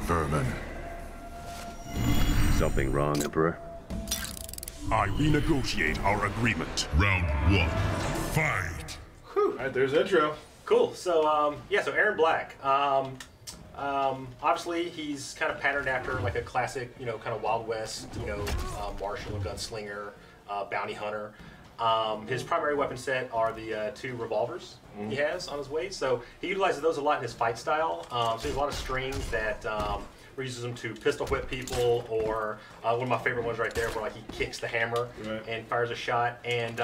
vermin. Something wrong, Emperor? I renegotiate our agreement. Round 1. Fight! Whew. Alright, there's the intro. Cool. So, yeah, so Erron Black. Obviously, he's kind of patterned after like a classic, you know, kind of Wild West, you know, martial and gunslinger, bounty hunter. His primary weapon set are the 2 revolvers he has on his waist. So he utilizes those a lot in his fight style. So he has a lot of strings that uses them to pistol whip people, or one of my favorite ones right there where like he kicks the hammer and fires a shot. And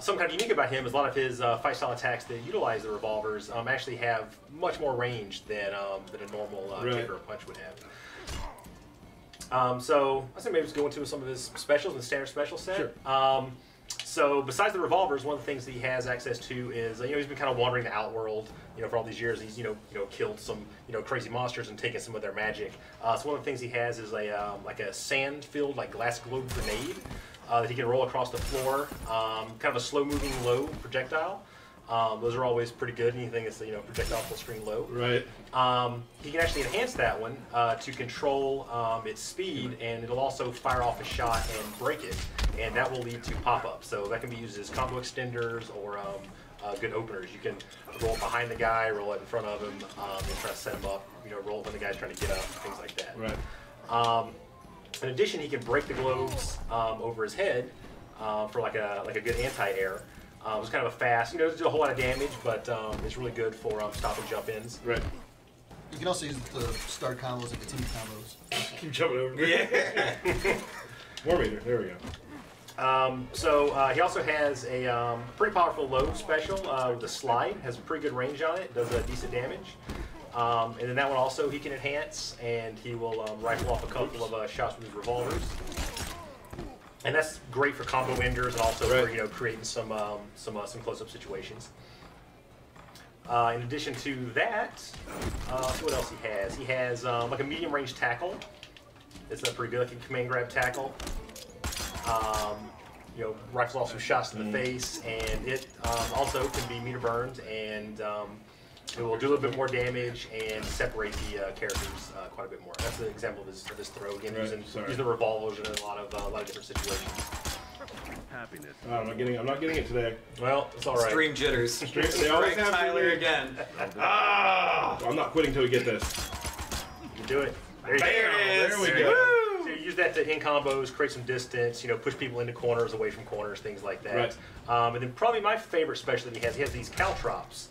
something kind of unique about him is a lot of his fight style attacks that utilize the revolvers actually have much more range than a normal kick or a punch would have. So I think maybe just go into some of his specials in the standard special set. Sure. So besides the revolvers, one of the things that he has access to is, you know, he's been kind of wandering the outworld, you know, for all these years. He's, you know, killed some, you know, crazy monsters and taken some of their magic. So one of the things he has is a like a sand-filled, like glass globe grenade that he can roll across the floor. Kind of a slow-moving, low projectile. Those are always pretty good. Anything that's, you know, projectile full screen low. Right. He can actually enhance that one to control its speed, and it'll also fire off a shot and break it, and that will lead to pop-ups. So that can be used as combo extenders or good openers. You can roll it behind the guy, roll it in front of him, and try to set him up. You know, roll it when the guy's trying to get up, things like that. Right. In addition, he can break the globes over his head for like a good anti-air. It's kind of a fast, you know, it doesn't do a whole lot of damage, but it's really good for stop and jump ins. Right. You can also use it to start combos and continue combos. Keep jumping over. Yeah. War meter. There we go. So he also has a pretty powerful low special with a slide. Has a pretty good range on it. Does decent damage. And then that one also he can enhance, and he will rifle off a couple of shots with his revolvers. And that's great for combo enders and also for, you know, creating some close-up situations. In addition to that, what else he has? He has like a medium-range tackle. It's pretty good, like a command grab tackle. You know, rifles off some shots in the face, and it also can be meter burned, and it will do a little bit more damage and separate the characters quite a bit more. That's an example of this throw. Again, using the revolvers in a lot of different situations. Happiness. I'm not getting it today. Well, it's all right. Stream jitters. They always have Tyler again. I'm not quitting till we get this. You can do it. There you There we go. go. So you use that to end combos, create some distance, you know, push people into corners, away from corners, things like that. Right. And then probably my favorite special that he has these caltrops.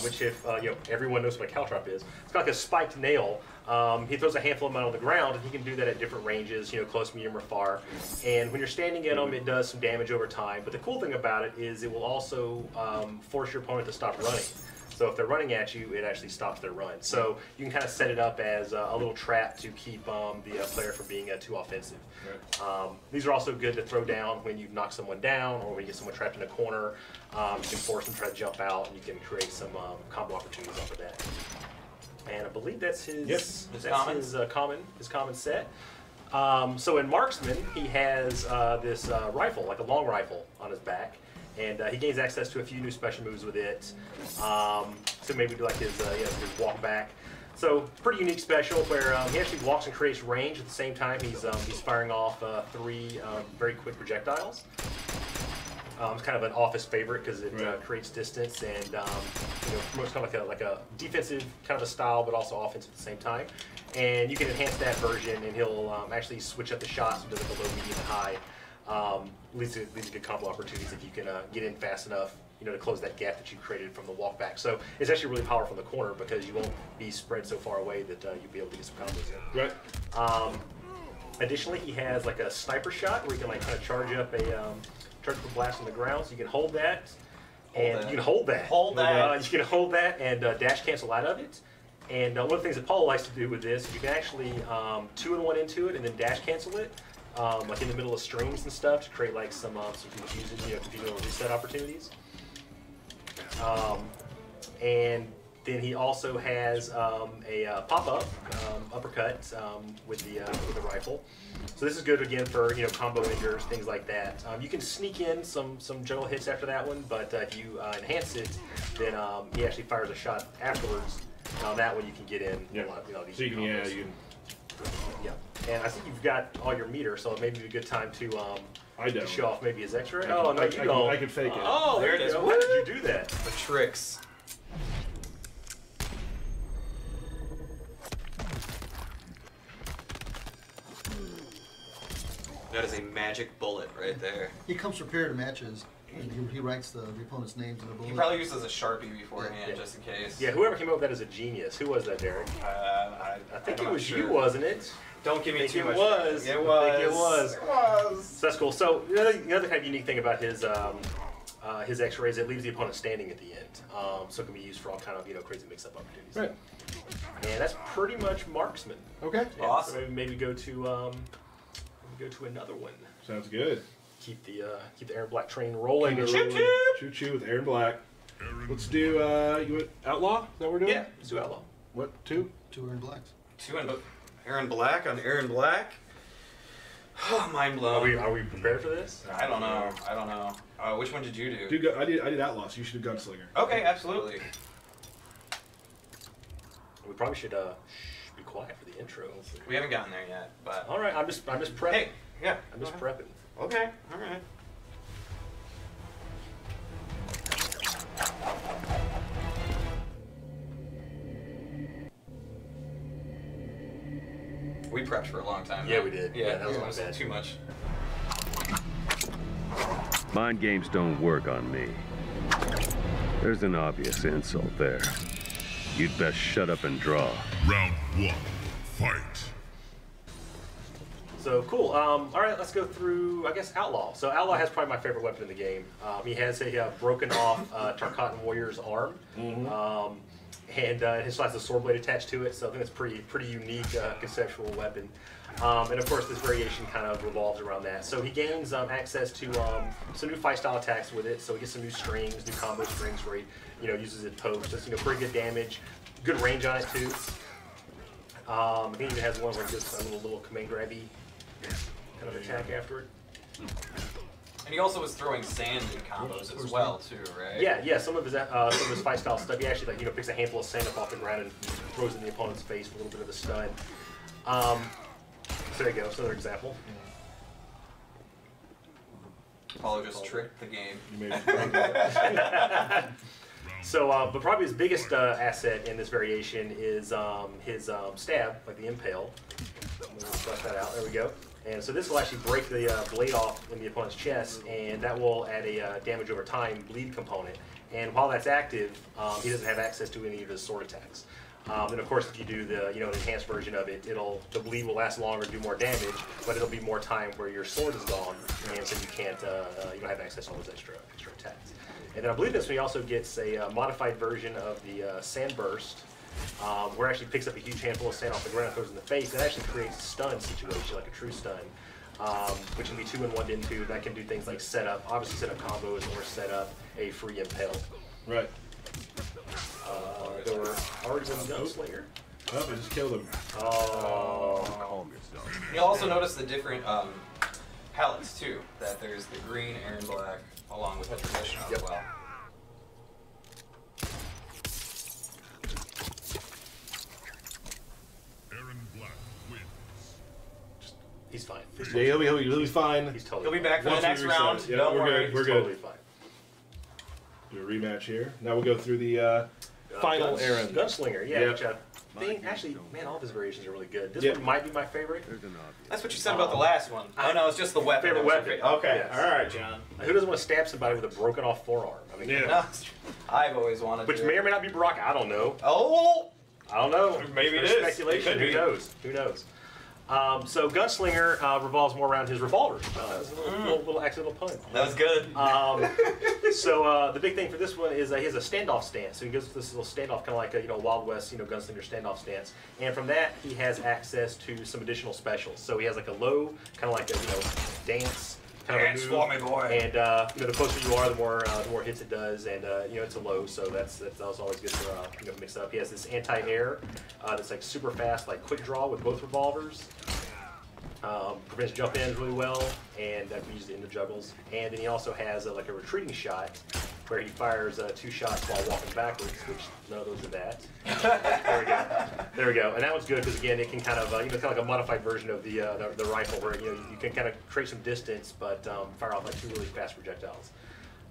Which if, you know, everyone knows what a caltrop is. It's like a spiked nail. He throws a handful of them on the ground, and he can do that at different ranges, you know, close, medium, or far. And when you're standing in them, it does some damage over time. But the cool thing about it is it will also force your opponent to stop running. So if they're running at you, it actually stops their run. So you can kind of set it up as a little trap to keep the player from being too offensive. Right. These are also good to throw down when you've knocked someone down or when you get someone trapped in a corner. You can force them to try to jump out, and you can create some combo opportunities off of that. And I believe that's his common set. So in Marksman, he has this rifle, like a long rifle, on his back. And he gains access to a few new special moves with it. So maybe do like his walk back. So pretty unique special where he actually walks and creates range at the same time. He's firing off 3 very quick projectiles. It's kind of an office favorite because it creates distance and you know, promotes kind of like a defensive kind of a style, but also offensive at the same time. And you can enhance that version, and he'll actually switch up the shots and does like a low, medium, and high. Leads to good combo opportunities if you can get in fast enough, you know, to close that gap that you created from the walk back. So it's actually really powerful in the corner because you won't be spread so far away that you'll be able to get some combos in. Right. Additionally, he has like a sniper shot where you can like kind of charge up a blast on the ground. So you can hold that, and you can hold that. You can hold that and dash cancel out of it. And one of the things that Paul likes to do with this is you can actually 2-in-1 into it and then dash cancel it. Like in the middle of strings and stuff to create like some confusing, you know, confusing reset opportunities. And then he also has a pop-up uppercut with the rifle. So this is good again for, you know, combo enders, things like that. You can sneak in some general hits after that one, but if you enhance it, then he actually fires a shot afterwards On that one, you can get in. Yeah. A lot, these So you can, combos. you can. Yeah, and I think you've got all your meter, so it may be a good time to I don't. to show off maybe his X-ray. I Oh, can- no, I you can- don't. I can fake it. Oh, there it is. How did you do that? The tricks. That is a magic bullet right there. He comes prepared to matches. And he writes the opponent's names in the bullet. He probably uses a Sharpie beforehand, Yeah. just in case. Yeah, whoever came up with that is a genius. Who was that, Derek? I I think I'm it not was sure. you, wasn't it? Don't give me I think too it much. was. It I was. think it was. It was. So that's cool. So the other kind of unique thing about his X-rays, it leaves the opponent standing at the end, so it can be used for all kind of crazy mix-up opportunities. Right. And that's pretty much marksman. Okay. Yeah, Awesome. So maybe go to another one. Sounds good. Keep the Erron Black train rolling. Choo choo with Aaron Black. Let's do you want Outlaw? Is that what we're doing? Yeah, let's do Outlaw. What, 2? 2 Erron Blacks. Aaron Black on Aaron Black. Oh, mind blown. Are we prepared for this? I don't know. I don't know. Which one did you do? Dude, I did Outlaw, so you should do Gunslinger. Okay, absolutely. We probably should be quiet for the intro. We haven't gotten there yet, but All right, I'm just prepping. hey, yeah. I'm just go ahead. prepping. Okay, all right. We prepped for a long time. Yeah, though. we did. Yeah, Yeah, that was my almost bad. too much. Mind games don't work on me. There's an obvious insult there. You'd best shut up and draw. Round 1. Fight. So cool. All right, let's go through, I guess, Outlaw. So Outlaw has probably my favorite weapon in the game. He has a broken off Tarkatan Warrior's arm, and it still has a sword blade attached to it. So I think it's pretty unique conceptual weapon. And of course, this variation kind of revolves around that. So he gains access to some new fight style attacks with it. So he gets some new strings, new combo strings where he uses it post. Just pretty good damage, good range on it too. He even has one where he does a little command grabby kind of attack after it. And he also was throwing sand in combos as well, too, right? Yeah. Some of his fight style stuff. He actually picks a handful of sand up off the ground and throws it in the opponent's face for a little bit of a stun. So there you go. That's another example. Apollo just tricked the game. You made So, but probably his biggest asset in this variation is his stab, like the impale. I'm going to bust that out. There we go. And so this will actually break the blade off in the opponent's chest, and that will add a damage over time bleed component. And while that's active, he doesn't have access to any of his sword attacks. And of course, if you do the an enhanced version of it, the bleed will last longer, do more damage, but it'll be more time where your sword is gone, and so you can't you don't have access to all those extra attacks. And then I believe this one he also gets a modified version of the sand burst, where it actually picks up a huge handful of sand off the ground and throws it in the face. It actually creates a stun situation, like a true stun, which can be 2 and 1 into. That can do things like obviously set up combos, or set up a free impale. Right. There were already one Gunslinger. Oh, I just killed him. Oh. You also notice the different palettes, too. That there's the green, Aaron Black, along with the traditional as well. Aaron Black wins. He's fine. Yeah, he'll be fine. He's totally He'll be fine. back for the Once we next reset round. it. Yeah, Don't we're worry. good. We're Totally good. fine. Do a rematch here. Now we'll go through the final Aaron. Gunslinger, yeah. Yep. Which I think, actually, man, all of his variations are really good. This Yep. one might be my favorite. That's what you said about the last one. Oh, no, it's just the weapon. Favorite That was your weapon. Okay, Yes. all right, John. Who doesn't want to stab somebody with a broken off forearm? I mean, Yeah. No, I've always wanted which to. may or may not be Brock. I don't know. Oh! I don't know. Maybe it There's is. speculation. It could Who be. knows? Who knows? So Gunslinger revolves more around his revolver. That's a little accidental pun. That was good. So the big thing for this one is he has a standoff stance. So he goes to this little standoff, kind of like a Wild West Gunslinger standoff stance. And from that, he has access to some additional specials. So he has like a low, kind of like a dance kind Dance of a for move. me, boy. And the closer you are, the more hits it does. And it's a low, so that's also always good to mix up. He has this anti-air that's like super fast, like quick draw with both revolvers. Prevents jump ins really well, and that can be used in the juggles. And then he also has like a retreating shot where he fires 2 shots while walking backwards, which none of those are that. There we go. There we go. And that one's good because again, it can kind of kind of like a modified version of the rifle, where you can kind of create some distance, but fire off like 2 really fast projectiles.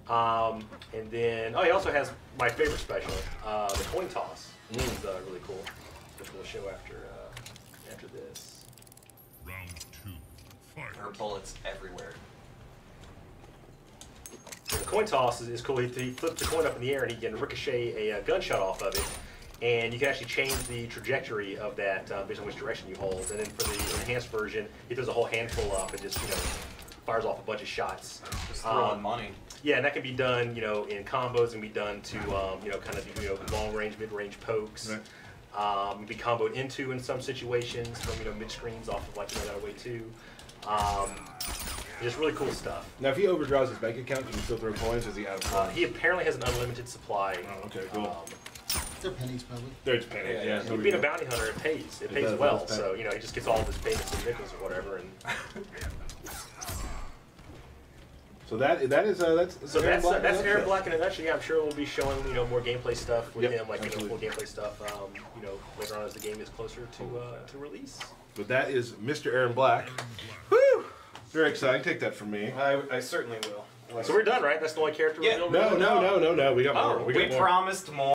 And then he also has my favorite special, the coin toss. Which is really cool, which we'll show after this. Round 2. Fight. There are bullets everywhere. The coin toss is cool. He flips the coin up in the air and he can ricochet a gunshot off of it. And you can actually change the trajectory of that based on which direction you hold. And then for the enhanced version, he throws a whole handful up and just, fires off a bunch of shots. Just throwing money. Yeah, and that can be done, in combos. It can be done to, kind of do, long range, mid range pokes. Right. Can be comboed into in some situations from, mid screens off of that way too. Just really cool stuff. Now, if he overdraws his bank account, can you still throw coins? Or is he out of coins? He apparently has an unlimited supply. Oh, okay, cool. They're pennies, probably. They're just pennies. Yeah, Yeah, Being a bounty hunter, it pays. It pays does, well. it does So he just gets all of his payments in nickels or whatever. And So that's that's Black in a Erron nutshell. Black in a nutshell. Yeah, I'm sure we'll be showing more gameplay stuff with Yep, him, like absolutely. full gameplay stuff. Later on as the game is closer to release. But that is Mr. Erron Black. Woo! Very exciting. Take that from me. I certainly will. So we're done, right? That's the only character Yeah. we're doing. No. We got more. Oh, We we got more. promised more.